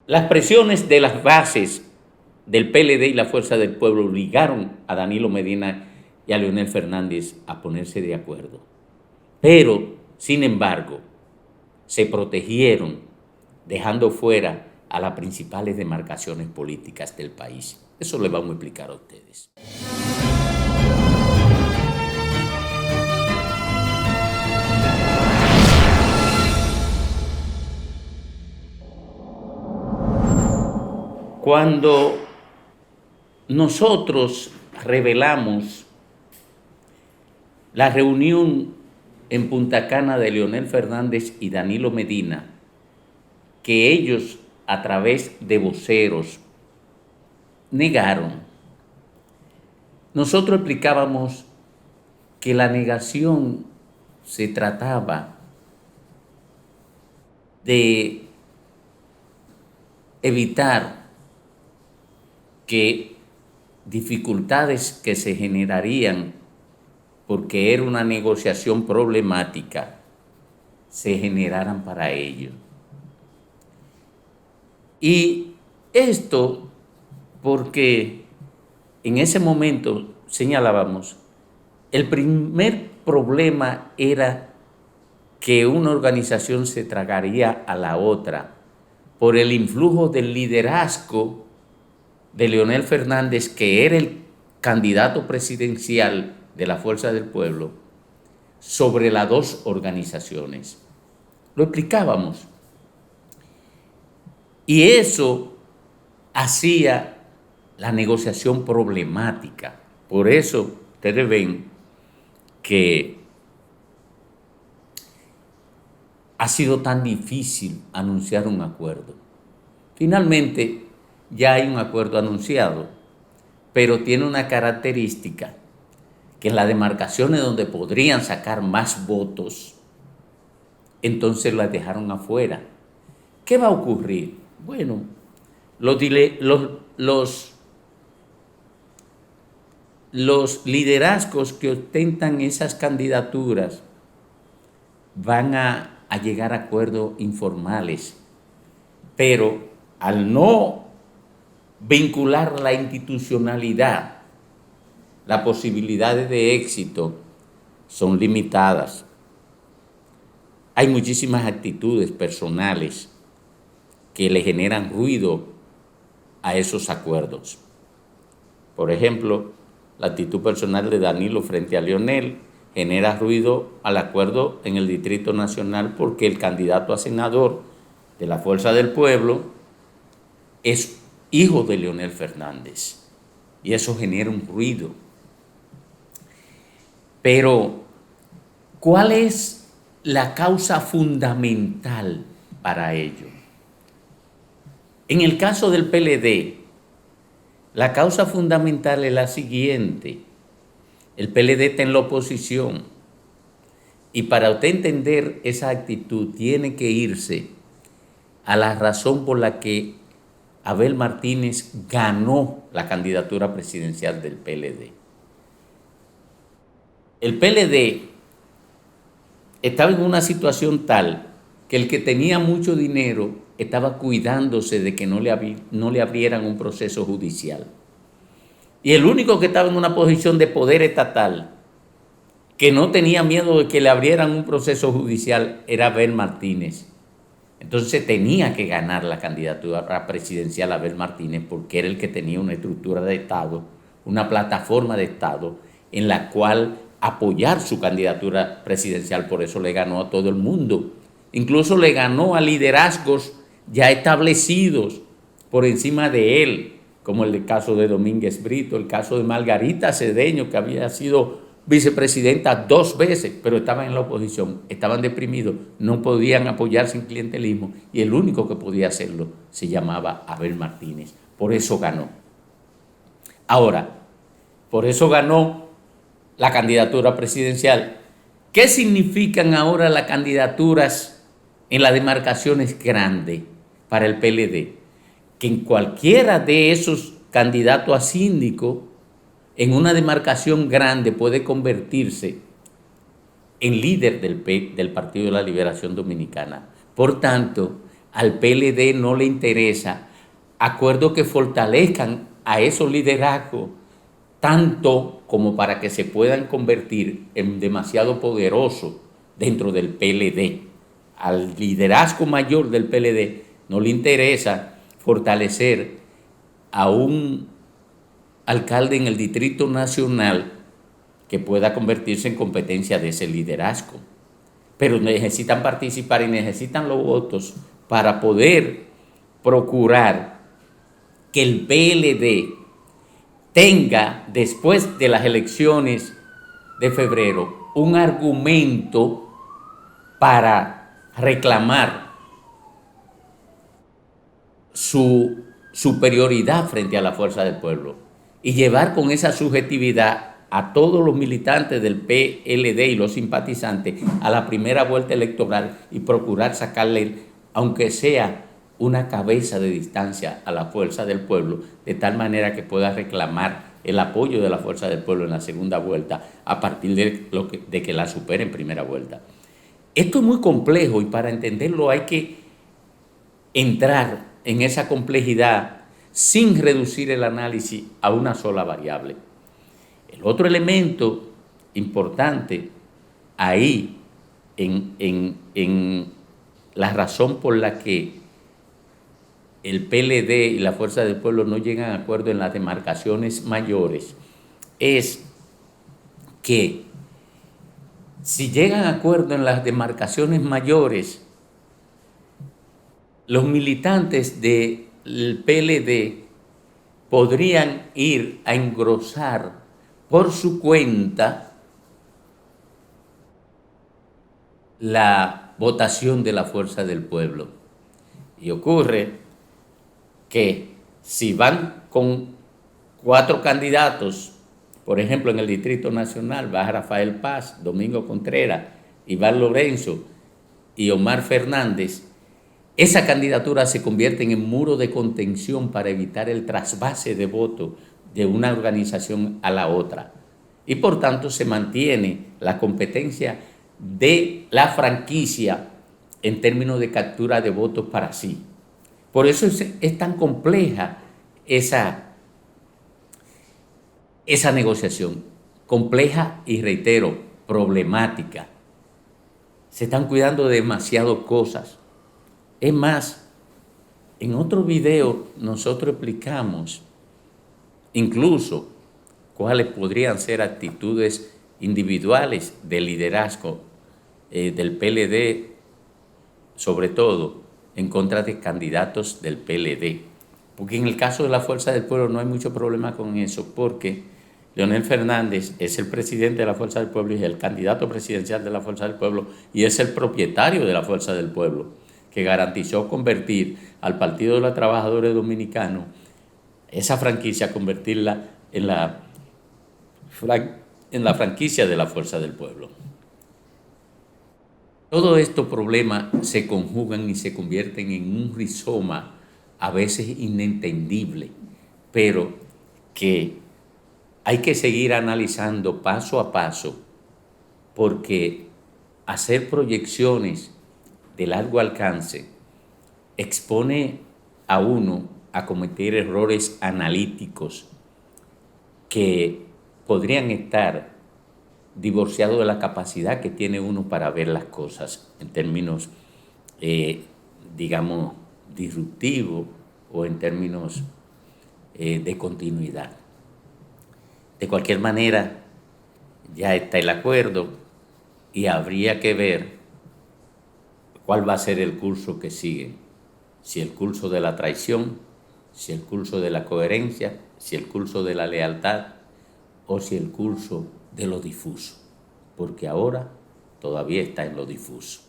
Las presiones de las bases del PLD y la Fuerza del Pueblo obligaron a Danilo Medina y a Leonel Fernández a ponerse de acuerdo. Pero, sin embargo, se protegieron dejando fuera a las principales demarcaciones políticas del país. Eso les vamos a explicar a ustedes. Cuando nosotros revelamos la reunión en Punta Cana de Leonel Fernández y Danilo Medina, que ellos a través de voceros negaron, nosotros explicábamos que la negación se trataba de evitar que dificultades que se generarían porque era una negociación problemática se generaran para ellos. Y esto porque en ese momento señalábamos, el primer problema era que una organización se tragaría a la otra por el influjo del liderazgo de Leonel Fernández, que era el candidato presidencial de la Fuerza del Pueblo, sobre las dos organizaciones. Lo explicábamos. Y eso hacía la negociación problemática. Por eso ustedes ven que ha sido tan difícil anunciar un acuerdo. Finalmente, ya hay un acuerdo anunciado, pero tiene una característica, que en las demarcaciones donde podrían sacar más votos, entonces las dejaron afuera. ¿Qué va a ocurrir? Bueno, los liderazgos que ostentan esas candidaturas van a llegar a acuerdos informales, pero al no vincular la institucionalidad, las posibilidades de éxito son limitadas. Hay muchísimas actitudes personales que le generan ruido a esos acuerdos. Por ejemplo, la actitud personal de Danilo frente a Leonel genera ruido al acuerdo en el Distrito Nacional porque el candidato a senador de la Fuerza del Pueblo es hijo de Leonel Fernández, y eso genera un ruido. Pero, ¿cuál es la causa fundamental para ello? En el caso del PLD, la causa fundamental es la siguiente. El PLD está en la oposición, y para usted entender esa actitud tiene que irse a la razón por la que Abel Martínez ganó la candidatura presidencial del PLD. El PLD estaba en una situación tal que el que tenía mucho dinero estaba cuidándose de que no le abrieran un proceso judicial. Y el único que estaba en una posición de poder estatal, que no tenía miedo de que le abrieran un proceso judicial, era Abel Martínez. Entonces tenía que ganar la candidatura presidencial Abel Martínez porque era el que tenía una estructura de Estado, una plataforma de Estado en la cual apoyar su candidatura presidencial. Por eso le ganó a todo el mundo. Incluso le ganó a liderazgos ya establecidos por encima de él, como el caso de Domínguez Brito, el caso de Margarita Cedeño, que había sido vicepresidenta 2 veces, pero estaban en la oposición, estaban deprimidos, no podían apoyarse en clientelismo, y el único que podía hacerlo se llamaba Abel Martínez. Por eso ganó. Ahora, por eso ganó la candidatura presidencial. ¿Qué significan ahora las candidaturas en las demarcaciones grandes para el PLD? Que en cualquiera de esos candidatos a síndico en una demarcación grande puede convertirse en líder del Partido de la Liberación Dominicana. Por tanto, al PLD no le interesa acuerdos que fortalezcan a esos liderazgos tanto como para que se puedan convertir en demasiado poderosos dentro del PLD. Al liderazgo mayor del PLD no le interesa fortalecer a un alcalde en el Distrito Nacional que pueda convertirse en competencia de ese liderazgo. Pero necesitan participar y necesitan los votos para poder procurar que el PLD tenga, después de las elecciones de febrero, un argumento para reclamar su superioridad frente a la fuerza del pueblo y llevar con esa subjetividad a todos los militantes del PLD y los simpatizantes a la primera vuelta electoral y procurar sacarle, aunque sea una cabeza de distancia a la fuerza del pueblo, de tal manera que pueda reclamar el apoyo de la fuerza del pueblo en la segunda vuelta a partir de que la supere en primera vuelta. Esto es muy complejo y para entenderlo hay que entrar en esa complejidad sin reducir el análisis a una sola variable. El otro elemento importante ahí en la razón por la que el PLD y la Fuerza del Pueblo no llegan a acuerdo en las demarcaciones mayores es que si llegan a acuerdo en las demarcaciones mayores, los militantes del PLD podrían ir a engrosar por su cuenta la votación de la Fuerza del Pueblo. Y ocurre que si van con 4 candidatos, por ejemplo en el Distrito Nacional va Rafael Paz, Domingo Contreras, Iván Lorenzo y Omar Fernández, esa candidatura se convierte en muro de contención para evitar el trasvase de votos de una organización a la otra. Y por tanto se mantiene la competencia de la franquicia en términos de captura de votos para sí. Por eso es tan compleja esa negociación. Compleja y, reitero, problemática. Se están cuidando de demasiadas cosas. Es más, en otro video nosotros explicamos incluso cuáles podrían ser actitudes individuales de liderazgo del PLD, sobre todo en contra de candidatos del PLD. Porque en el caso de la Fuerza del Pueblo no hay mucho problema con eso, porque Leonel Fernández es el presidente de la Fuerza del Pueblo y es el candidato presidencial de la Fuerza del Pueblo y es el propietario de la Fuerza del Pueblo, que garantizó convertir al Partido de los Trabajadores Dominicanos, esa franquicia, convertirla en la franquicia de la Fuerza del Pueblo. Todos estos problemas se conjugan y se convierten en un rizoma a veces inentendible, pero que hay que seguir analizando paso a paso, porque hacer proyecciones de largo alcance expone a uno a cometer errores analíticos que podrían estar divorciados de la capacidad que tiene uno para ver las cosas en términos, digamos, disruptivos o en términos de continuidad. De cualquier manera, ya está el acuerdo y habría que ver cuál va a ser el curso que sigue. Si el curso de la traición, si el curso de la coherencia, si el curso de la lealtad o si el curso de lo difuso, porque ahora todavía está en lo difuso.